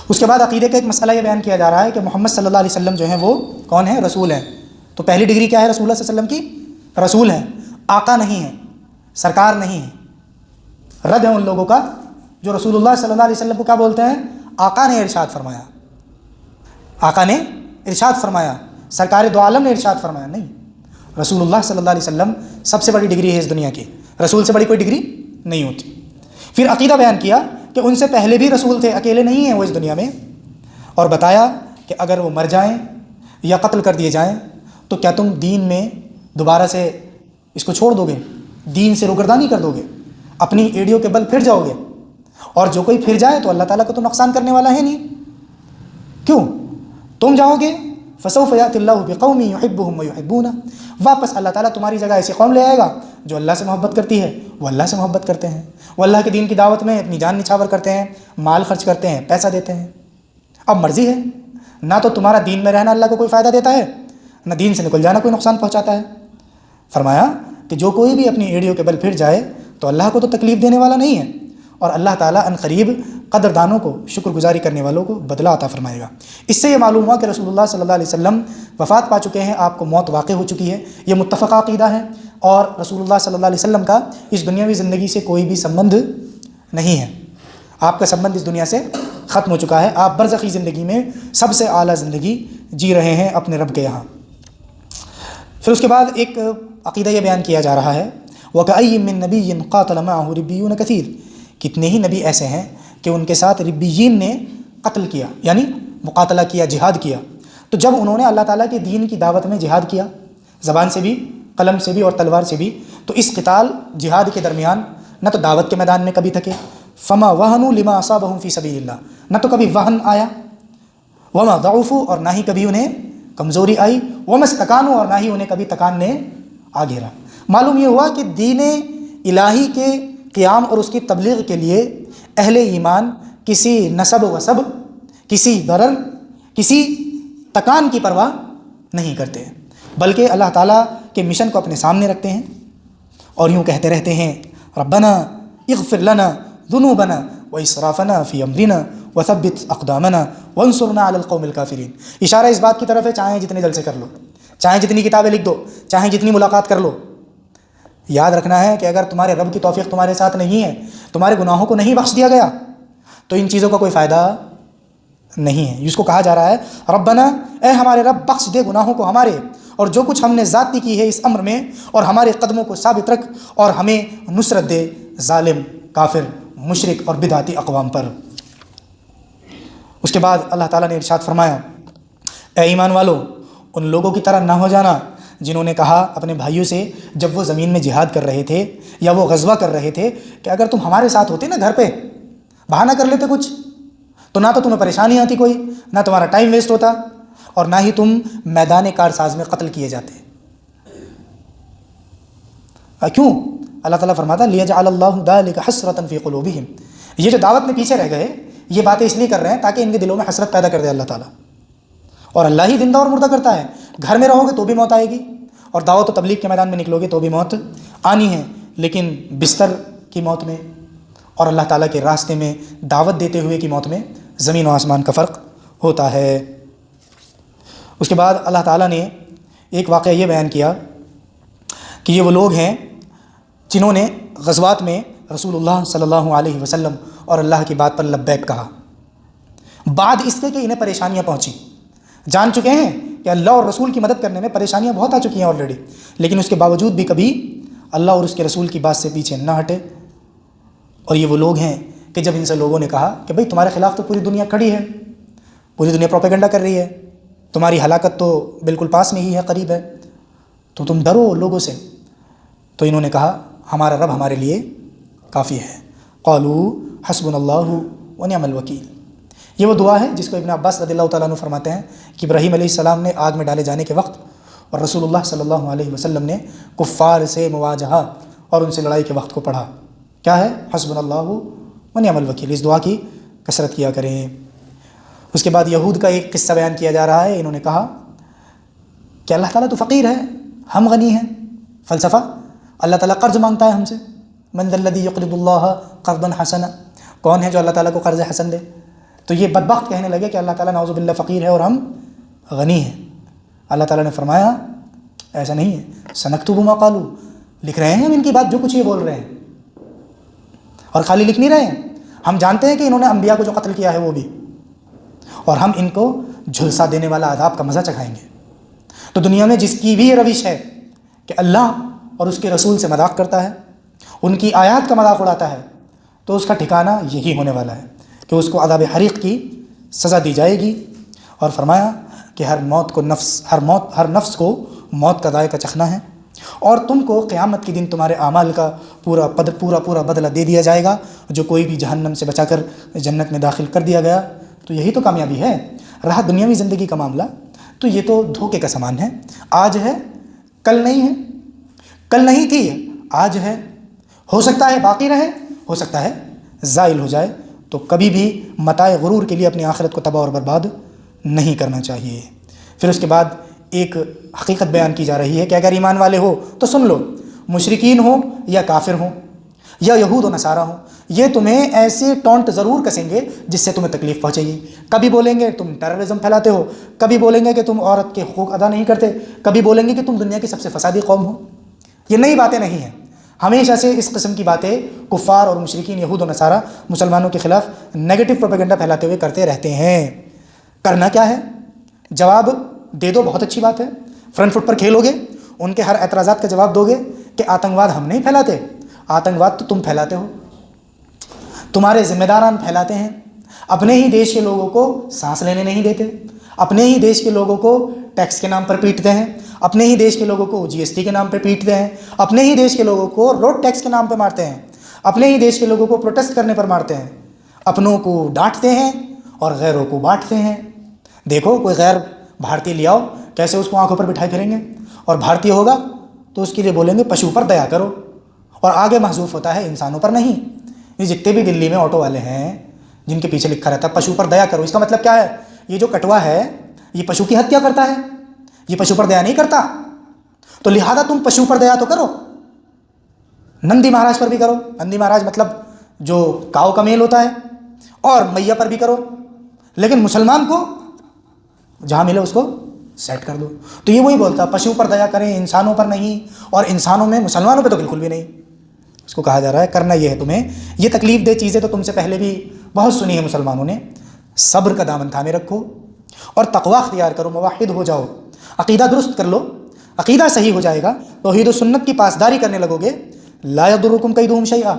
اس کے بعد عقیدے کا ایک مسئلہ یہ بیان کیا جا رہا ہے کہ محمد صلی اللہ علیہ وسلم جو ہیں وہ کون ہیں؟ رسول ہیں. تو پہلی ڈگری کیا ہے رسول اللہ صلی اللہ علیہ وسلم کی؟ رسول ہیں، آقا نہیں ہیں، سرکار نہیں ہیں. رد ہے ان لوگوں کا جو رسول اللہ صلی اللہ علیہ وسلم کو کیا بولتے ہیں؟ آقا نے ارشاد فرمایا، آقا نے ارشاد فرمایا، سرکار دو عالم نے ارشاد فرمایا. نہیں، رسول اللہ صلی اللہ علیہ وسلم سب سے بڑی ڈگری ہے اس دنیا کی، رسول سے بڑی کوئی ڈگری نہیں ہوتی. پھر عقیدہ بیان کیا کہ ان سے پہلے بھی رسول تھے، اکیلے نہیں ہیں وہ اس دنیا میں، اور بتایا کہ اگر وہ مر جائیں یا قتل کر دیے جائیں تو کیا تم دین میں دوبارہ سے اس کو چھوڑ دو گے، دین سے روگردانی کر دو گے، اپنی ایڑیوں کے بل پھر جاؤ گے؟ اور جو کوئی پھر جائے تو اللہ تعالیٰ کو تو نقصان کرنے والا ہے نہیں. کیوں؟ تم جاؤ گے فسوف یأتی اللہ بقوم یحبهم ویحبونہ، واپس اللہ تعالیٰ تمہاری جگہ ایسی قوم لے آئے گا جو اللہ سے محبت کرتی ہے، وہ اللہ سے محبت کرتے ہیں، وہ اللہ کے دین کی دعوت میں اپنی جان نچھاور کرتے ہیں، مال خرچ کرتے ہیں، پیسہ دیتے ہیں. اب مرضی ہے، نہ تو تمہارا دین میں رہنا اللہ کو کوئی فائدہ دیتا ہے، نہ دین سے نکل جانا کوئی نقصان پہنچاتا ہے. فرمایا کہ جو کوئی بھی اپنی ایڑیوں کے بل پھر جائے تو اللہ کو تو تکلیف دینے والا نہیں ہے، اور اللہ تعالیٰ ان قریب قدردانوں کو، شکر گزاری کرنے والوں کو بدلہ عطا فرمائے گا۔ اس سے یہ معلوم ہوا کہ رسول اللہ صلی اللہ علیہ وسلم وفات پا چکے ہیں، آپ کو موت واقع ہو چکی ہے، یہ متفقہ عقیدہ ہے، اور رسول اللہ صلی اللہ علیہ وسلم کا اس دنیاوی زندگی سے کوئی بھی سبند نہیں ہے، آپ کا سبند اس دنیا سے ختم ہو چکا ہے، آپ برزخی زندگی میں سب سے اعلیٰ زندگی جی رہے ہیں اپنے رب کے یہاں۔ پھر اس کے بعد ایک عقیدہ یہ بیان کیا جا رہا ہے، وَكَأَيٍّ مِّن نَبِيٍّ قَاتَلَ مَعَهُ رِبِّيُّونَ كَثِيرٌ، کتنے ہی نبی ایسے ہیں کہ ان کے ساتھ ربیین نے قتل کیا، یعنی مقاتلہ کیا، جہاد کیا۔ تو جب انہوں نے اللہ تعالیٰ کے دین کی دعوت میں جہاد کیا، زبان سے بھی، قلم سے بھی اور تلوار سے بھی، تو اس قتال جہاد کے درمیان نہ تو دعوت کے میدان میں کبھی تھکے، فما وہنوا لما اصابہم فی سبیل اللہ، نہ تو کبھی وہن آیا، وما ضعفوا، اور نہ ہی کبھی انہیں کمزوری آئی، وما استکانوا، اور نہ ہی انہیں کبھی تکان نے آ گھیرا۔ معلوم یہ ہوا کہ دین الہی کے قیام اور اس کی تبلیغ کے لیے اہل ایمان کسی نسب و وسب، کسی ضرر، کسی تکان کی پرواہ نہیں کرتے، بلکہ اللہ تعالیٰ کے مشن کو اپنے سامنے رکھتے ہیں اور یوں کہتے رہتے ہیں، ربنا اغفر لنا ذنوبنا واسرافنا فی امرنا وثبت اقدامنا وانصرنا علی القوم الکافرین۔ اشارہ اس بات کی طرف ہے، چاہیں جتنے جلسے کر لو، چاہیں جتنی کتابیں لکھ دو، چاہیں جتنی ملاقات کر لو، یاد رکھنا ہے کہ اگر تمہارے رب کی توفیق تمہارے ساتھ نہیں ہے، تمہارے گناہوں کو نہیں بخش دیا گیا، تو ان چیزوں کا کوئی فائدہ نہیں ہے۔ اس کو کہا جا رہا ہے، ربنا، اے ہمارے رب، بخش دے گناہوں کو ہمارے، اور جو کچھ ہم نے ذاتی کی ہے اس امر میں، اور ہمارے قدموں کو ثابت رکھ، اور ہمیں نصرت دے ظالم، کافر، مشرک اور بدعتی اقوام پر۔ اس کے بعد اللہ تعالیٰ نے ارشاد فرمایا، اے ایمان والو، ان لوگوں کی طرح نہ ہو جانا جنہوں نے کہا اپنے بھائیوں سے جب وہ زمین میں جہاد کر رہے تھے یا وہ غزوہ کر رہے تھے کہ اگر تم ہمارے ساتھ ہوتے نا گھر پہ، بہانہ کر لیتے کچھ، تو نہ تو تمہیں پریشانی آتی کوئی، نہ تمہارا ٹائم ویسٹ ہوتا، اور نہ ہی تم میدان کارساز میں قتل کیے جاتے۔ کیوں؟ اللہ تعالیٰ فرماتا لیجعل اللہ ذلک حسرۃ فی قلوبہم، یہ جو دعوت میں پیچھے رہ گئے یہ باتیں اس لیے کر رہے ہیں تاکہ ان کے دلوں میں حسرت پیدا کر دے اللہ تعالیٰ، اور اللہ ہی زندہ اور مردہ کرتا ہے، گھر میں رہو گے تو بھی موت آئے گی، اور دعوت و تبلیغ کے میدان میں نکلو گے تو بھی موت آنی ہے، لیکن بستر کی موت میں اور اللہ تعالیٰ کے راستے میں دعوت دیتے ہوئے کی موت میں زمین و آسمان کا فرق ہوتا ہے۔ اس کے بعد اللہ تعالیٰ نے ایک واقعہ یہ بیان کیا کہ یہ وہ لوگ ہیں جنہوں نے غزوات میں رسول اللہ صلی اللہ علیہ وسلم اور اللہ کی بات پر لبیک کہا، بعد اس کے کہ انہیں پریشانیاں پہنچی، جان چکے ہیں کہ اللہ اور رسول کی مدد کرنے میں پریشانیاں بہت آ چکی ہیں آلریڈی، لیکن اس کے باوجود بھی کبھی اللہ اور اس کے رسول کی بات سے پیچھے نہ ہٹے۔ اور یہ وہ لوگ ہیں کہ جب ان سے لوگوں نے کہا کہ بھئی تمہارے خلاف تو پوری دنیا کھڑی ہے، پوری دنیا پروپیگنڈا کر رہی ہے، تمہاری ہلاکت تو بالکل پاس میں ہی ہے، قریب ہے، تو تم ڈرو لوگوں سے، تو انہوں نے کہا ہمارا رب ہمارے لیے کافی ہے، قالوا حسبنا اللہ ونعم الوکیل۔ یہ وہ دعا ہے جس کو ابن عباس رضی اللہ تعالیٰ عنہ فرماتے ہیں کہ ابراہیم علیہ السلام نے آگ میں ڈالے جانے کے وقت اور رسول اللہ صلی اللہ علیہ وسلم نے کفار سے مواجہہ اور ان سے لڑائی کے وقت کو پڑھا، کیا ہے؟ حسبنا اللہ ونعم الوکیل۔ اس دعا کی کثرت کیا کریں۔ اس کے بعد یہود کا ایک قصہ بیان کیا جا رہا ہے، انہوں نے کہا کہ اللہ تعالیٰ تو فقیر ہے، ہم غنی ہیں، فلسفہ، اللہ تعالیٰ قرض مانگتا ہے ہم سے، من ذا الذی یقرض اللہ قرضا حسنا، کون ہے جو اللہ تعالیٰ کو قرض حسن دے؟ تو یہ بدبخت کہنے لگے کہ اللہ تعالیٰ نعوذ باللہ فقیر ہے اور ہم غنی ہیں۔ اللہ تعالیٰ نے فرمایا ایسا نہیں ہے، سنکتب ما قالوا، لکھ رہے ہیں ہم ان کی بات جو کچھ یہ بول رہے ہیں، اور خالی لکھ نہیں رہے ہیں، ہم جانتے ہیں کہ انہوں نے انبیاء کو جو قتل کیا ہے وہ بھی، اور ہم ان کو جھلسا دینے والا عذاب کا مزہ چکھائیں گے۔ تو دنیا میں جس کی بھی یہ روش ہے کہ اللہ اور اس کے رسول سے مذاق کرتا ہے، ان کی آیات کا مذاق اڑاتا ہے، تو اس کا ٹھکانہ یہی ہونے والا ہے کہ اس کو عذاب حریق کی سزا دی جائے گی۔ اور فرمایا کہ ہر نفس کو موت کا ذائقہ چکھنا ہے، اور تم کو قیامت کے دن تمہارے اعمال کا پورا بدلہ دے دیا جائے گا، جو کوئی بھی جہنم سے بچا کر جنت میں داخل کر دیا گیا تو یہی تو کامیابی ہے۔ رہا دنیاوی زندگی کا معاملہ تو یہ تو دھوکے کا سامان ہے، آج ہے کل نہیں ہے، کل نہیں تھی آج ہے، ہو سکتا ہے باقی رہے، ہو سکتا ہے زائل ہو جائے، تو کبھی بھی متاع غرور کے لیے اپنی آخرت کو تباہ اور برباد نہیں کرنا چاہیے۔ پھر اس کے بعد ایک حقیقت بیان کی جا رہی ہے کہ اگر ایمان والے ہو تو سن لو، مشرکین ہوں یا کافر ہوں، یا یہود و نصارہ ہوں، یہ تمہیں ایسے ٹونٹ ضرور کسیں گے جس سے تمہیں تکلیف پہنچے گی۔ کبھی بولیں گے تم ٹیررزم پھیلاتے ہو، کبھی بولیں گے کہ تم عورت کے حقوق ادا نہیں کرتے، کبھی بولیں گے کہ تم دنیا کی سب سے فسادی قوم ہو۔ یہ نئی باتیں نہیں ہیں، ہمیشہ سے اس قسم کی باتیں کفار اور مشرکین یہود و نصارہ مسلمانوں کے خلاف نیگیٹو پروپیگنڈا پھیلاتے ہوئے کرتے رہتے ہیں۔ کرنا کیا ہے؟ جواب دے دو، بہت اچھی بات ہے، فرنٹ فٹ پر کھیلو گے، ان کے ہر اعتراضات کا جواب دو گے کہ آتنکواد ہم نہیں پھیلاتے، آتنکواد تو تم پھیلاتے ہو، تمہارے ذمہ داران پھیلاتے ہیں، اپنے ہی دیش کے لوگوں کو سانس لینے نہیں دیتے، اپنے ہی دیش کے لوگوں کو ٹیکس کے نام پر پیٹتے ہیں، اپنے ہی دیش کے لوگوں کو جی ایس ٹی کے نام پہ پیٹتے ہیں، اپنے ہی دیش کے لوگوں کو روڈ ٹیکس کے نام پہ مارتے ہیں، اپنے ہی دیش کے لوگوں کو پروٹیسٹ کرنے پر مارتے ہیں، اپنوں کو ڈانٹتے ہیں اور غیروں کو بانٹتے ہیں۔ دیکھو کوئی غیر بھارتی لے آؤ، کیسے اس کو آنکھوں پر بٹھائے پھریں گے، اور بھارتی ہوگا تو اس کے لیے بولیں گے پشو پر دیا کرو، اور آگے محذوف ہوتا ہے انسانوں پر نہیں۔ یہ جتنے بھی دلی میں آٹو والے ہیں جن کے پیچھے لکھا رہتا ہے پشو پر دیا کرو، اس کا مطلب کیا ہے؟ یہ جو کٹوا ہے یہ پشو کی ہتیا کرتا ہے، یہ پشو پر دیا نہیں کرتا، تو لہذا تم پشو پر دیا تو کرو، نندی مہاراج پر بھی کرو، نندی مہاراج مطلب جو کاؤ کا میل ہوتا ہے، اور میاں پر بھی کرو، لیکن مسلمان کو جہاں ملے اس کو سیٹ کر دو۔ تو یہ وہی بولتا پشو پر دیا کریں، انسانوں پر نہیں، اور انسانوں میں مسلمانوں پہ تو بالکل بھی نہیں۔ اس کو کہا جا رہا ہے کرنا یہ ہے تمہیں، یہ تکلیف دہ چیزیں تو تم سے پہلے بھی بہت سنی ہے مسلمانوں نے، صبر کا دامن تھامے رکھو اور تقوی اختیار کرو، موحد ہو جاؤ، عقیدہ درست کر لو، عقیدہ صحیح ہو جائے گا، توحید و سنت کی پاسداری کرنے لگو گے، لا یضرکم کیدہم شیئا،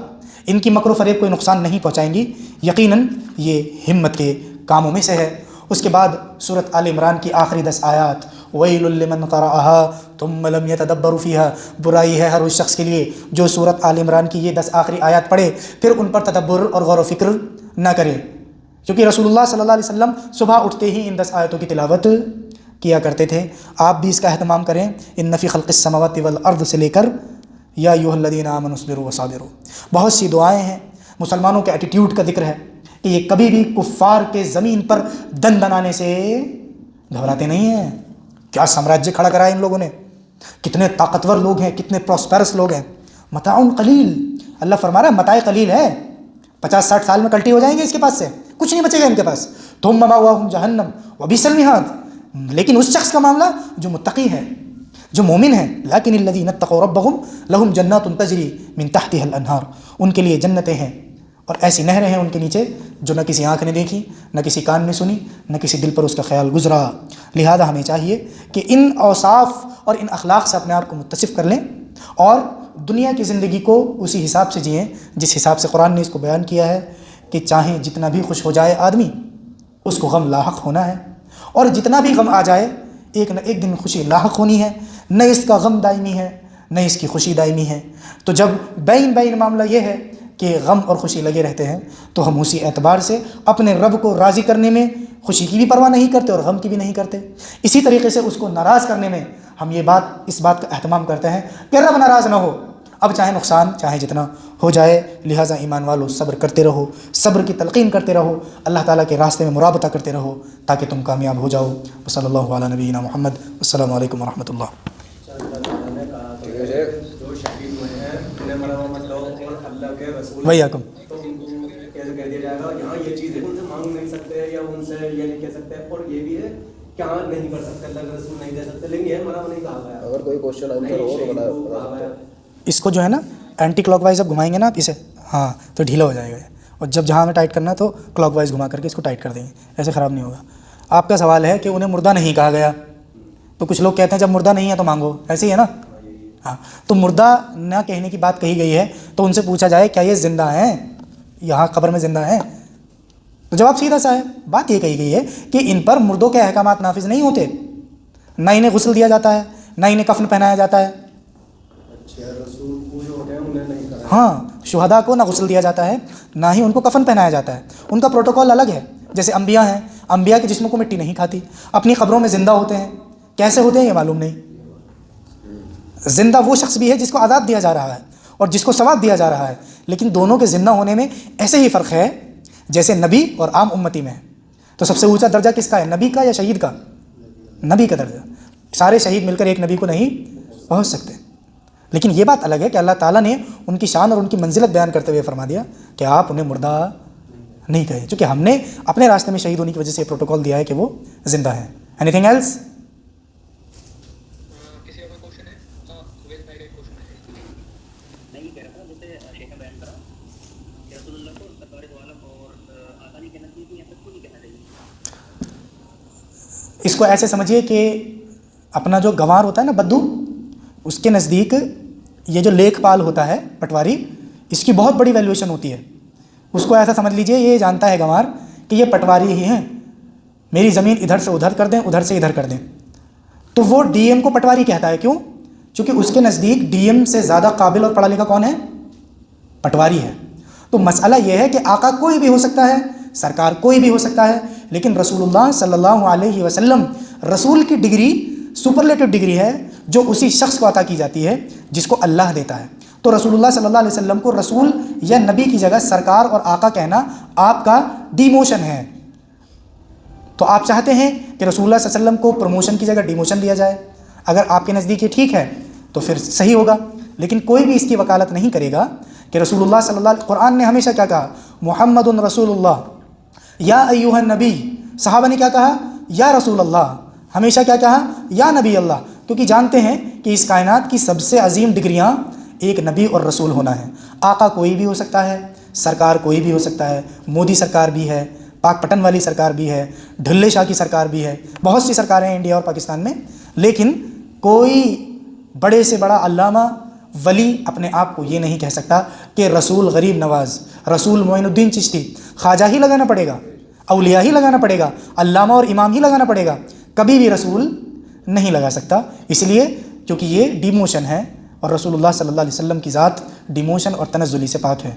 ان کی مکر و فریب کوئی نقصان نہیں پہنچائیں گی، یقیناً یہ ہمت کے کاموں میں سے ہے۔ اس کے بعد سورۃ آل عمران کی آخری 10 آیات، ویل لمن قرأها ثم لم يتدبروا فيها، برائی ہے ہر اس شخص کے لیے جو سورۃ آل عمران کی یہ 10 آخری آیات پڑھے پھر ان پر تدبر اور غور و فکر نہ کرے، کیونکہ رسول اللہ صلی اللہ علیہ وسلم صبح اٹھتے ہی ان 10 آیتوں کی تلاوت کیا کرتے تھے، آپ بھی اس کا اہتمام کریں۔ ان فی خلق السماوات والارض سے لے کر یا ایھا الذین آمنوا اصبروا وصابروا، بہت سی دعائیں ہیں، مسلمانوں کے ایٹیٹیوڈ کا ذکر ہے کہ یہ کبھی بھی کفار کے زمین پر دن دنانے سے گھبراتے نہیں ہیں۔ کیا سامراجیہ کھڑا کرا ہے ان لوگوں نے، کتنے طاقتور لوگ ہیں، کتنے پراسپیرس لوگ ہیں۔ متاع قلیل، اللہ فرما رہا ہے متاع قلیل ہے، 50-60 سال میں کلٹی ہو جائیں گے، اس کے پاس سے کچھ نہیں بچے گا ان کے پاس۔ ثم مأواہم جہنم وبئس المہاد، لیکن اس شخص کا معاملہ جو متقی ہے، جو مومن ہے، لیکن الذین اتقوا ربہم لہم جنات تجری من تحتها الانہار، ان کے لیے جنتیں ہیں اور ایسی نہریں ہیں ان کے نیچے جو نہ کسی آنکھ نے دیکھی، نہ کسی کان نے سنی، نہ کسی دل پر اس کا خیال گزرا۔ لہذا ہمیں چاہیے کہ ان اوصاف اور ان اخلاق سے اپنے آپ کو متصف کر لیں اور دنیا کی زندگی کو اسی حساب سے جئیں جس حساب سے قرآن نے اس کو بیان کیا ہے کہ چاہے جتنا بھی خوش ہو جائے آدمی، اس کو غم لاحق ہونا ہے، اور جتنا بھی غم آ جائے ایک نہ ایک دن خوشی لاحق ہونی ہے، نہ اس کا غم دائمی ہے نہ اس کی خوشی دائمی ہے۔ تو جب بین بین معاملہ یہ ہے کہ غم اور خوشی لگے رہتے ہیں تو ہم اسی اعتبار سے اپنے رب کو راضی کرنے میں خوشی کی بھی پرواہ نہیں کرتے اور غم کی بھی نہیں کرتے، اسی طریقے سے اس کو ناراض کرنے میں ہم اس بات کا اہتمام کرتے ہیں کہ رب ناراض نہ ہو، اب چاہے نقصان چاہے جتنا ہو جائے۔ لہٰذا ایمان والو صبر کرتے رہو، صبر کی تلقین کرتے رہو، اللہ تعالیٰ کے راستے میں مرابطہ کرتے رہو تاکہ تم کامیاب ہو جاؤ۔ صلی اللہ علیہ نبینا محمد، السلام علیکم ورحمۃ اللہ۔ جو شہید ہوئے ہیں انہیں مرا مت لو اور اللہ کے رسول ویاکم، تو ان کو کیسے کہہ دیا جائے گا یہاں یہ چیز ہے ان سے مانگ نہیں سکتے یا ان سے یہ نہیں کہہ سکتے، اور یہ بھی ہے کیا نہیں کر سکتے، اللہ کے رسول نہیں دے سکتے، لیکن یہ مرا نہیں کہا گیا۔ اگر کوئی کوشچن آنسر ہو تو بتا۔ اس کو جو ہے نا اینٹی کلاک وائز اب گھمائیں گے نا آپ اسے، ہاں تو ڈھیلا ہو جائے گا، اور جب جہاں ہمیں ٹائٹ کرنا ہے تو کلاک وائز گھما کر کے اس کو ٹائٹ کر دیں گے، ایسے خراب نہیں ہوگا۔ آپ کا سوال ہے کہ انہیں مردہ نہیں کہا گیا، تو کچھ لوگ کہتے ہیں جب مردہ نہیں ہے تو مانگو، ایسے ہی ہے نا؟ ہاں، تو مردہ نہ کہنے کی بات کہی گئی ہے تو ان سے پوچھا جائے کیا یہ زندہ ہیں، یہاں قبر میں زندہ ہیں؟ تو جواب سیدھا سا ہے، بات یہ کہی گئی ہے کہ ان پر مردوں کے احکامات نافذ نہیں ہوتے، نہ انہیں غسل دیا جاتا ہے، نہ انہیں کفن پہنایا جاتا ہے۔ ہاں، شہداء کو نہ غسل دیا جاتا ہے نہ ہی ان کو کفن پہنایا جاتا ہے، ان کا پروٹوکول الگ ہے۔ جیسے انبیاء ہیں، انبیاء کے جسموں کو مٹی نہیں کھاتی، اپنی قبروں میں زندہ ہوتے ہیں، کیسے ہوتے ہیں یہ معلوم نہیں۔ زندہ وہ شخص بھی ہے جس کو عذاب دیا جا رہا ہے اور جس کو ثواب دیا جا رہا ہے، لیکن دونوں کے زندہ ہونے میں ایسے ہی فرق ہے جیسے نبی اور عام امتی میں ہے۔ تو سب سے اونچا درجہ کس کا ہے، نبی کا یا شہید کا؟ نبی کا درجہ۔ سارے شہید مل کر ایک نبی کو نہیں پہنچ سکتے، لیکن یہ بات الگ ہے کہ اللہ تعالیٰ نے ان کی شان اور ان کی منزلت بیان کرتے ہوئے فرما دیا کہ آپ انہیں مردہ نہیں کہے، چونکہ ہم نے اپنے راستے میں شہید ہونے کی وجہ سے یہ پروٹوکول دیا ہے کہ وہ زندہ ہیں۔ Anything else? کسی اور کوشچن ہے؟ ویل بھائی کا کوشچن ہے۔ میں یہ کہہ رہا تھا جیسے شیخ نے بیان کرا کہ رسول اللہ کو سرکار دو عالم اور آقا نہیں کہنا چاہیے یا پھر کو نہیں کہنا چاہیے؟ اس کو ایسے سمجھیے کہ اپنا جو گنوار ہوتا ہے نا بدو، اس کے نزدیک یہ جو لیکھ پال ہوتا ہے پٹواری، اس کی بہت بڑی ویلیویشن ہوتی ہے۔ اس کو ایسا سمجھ لیجئے یہ جانتا ہے گنوار کہ یہ پٹواری ہی ہیں، میری زمین ادھر سے ادھر کر دیں، ادھر سے ادھر کر دیں، تو وہ ڈی ایم کو پٹواری کہتا ہے۔ کیوں؟ چونکہ اس کے نزدیک ڈی ایم سے زیادہ قابل اور پڑھا لکھا کون ہے؟ پٹواری ہے۔ تو مسئلہ یہ ہے کہ آقا کوئی بھی ہو سکتا ہے، سرکار کوئی بھی ہو سکتا ہے، لیکن رسول اللہ صلی اللہ علیہ وسلم، رسول کی ڈگری سپرلیٹو ڈگری ہے جو اسی شخص کو عطا کی جاتی ہے جس کو اللہ دیتا ہے۔ تو رسول اللہ صلی اللہ علیہ وسلم کو رسول یا نبی کی جگہ سرکار اور آقا کہنا آپ کا ڈیموشن ہے۔ تو آپ چاہتے ہیں کہ رسول اللہ صلی اللہ علیہ وسلم کو پروموشن کی جگہ ڈیموشن دیا جائے، اگر آپ کے نزدیک یہ ٹھیک ہے تو پھر صحیح ہوگا، لیکن کوئی بھی اس کی وکالت نہیں کرے گا کہ رسول اللہ صلی اللہ علیہ وسلم، قرآن نے ہمیشہ کیا کہا؟ محمد رسول اللہ، یا ایھا النبی، صحابہ نے کیا کہا؟ یا رسول اللہ، ہمیشہ کیا کہا؟ یا نبی اللہ، کیونکہ جانتے ہیں کہ اس کائنات کی سب سے عظیم ڈگریاں ایک نبی اور رسول ہونا ہے۔ آقا کوئی بھی ہو سکتا ہے، سرکار کوئی بھی ہو سکتا ہے، مودی سرکار بھی ہے، پاک پٹن والی سرکار بھی ہے، ڈھلے شاہ کی سرکار بھی ہے، بہت سی سرکاریں ہیں انڈیا اور پاکستان میں، لیکن کوئی بڑے سے بڑا علامہ ولی اپنے آپ کو یہ نہیں کہہ سکتا کہ رسول غریب نواز، رسول معین الدین چشتی۔ خواجہ ہی لگانا پڑے گا، اولیاء ہی لگانا پڑے گا، علامہ اور امام ہی لگانا پڑے گا، کبھی بھی رسول نہیں لگا سکتا، اس لیے کیونکہ یہ ڈیموشن ہے، اور رسول اللہ صلی اللہ علیہ وسلم کی ذات ڈیموشن اور تنزلی سے پاک ہے۔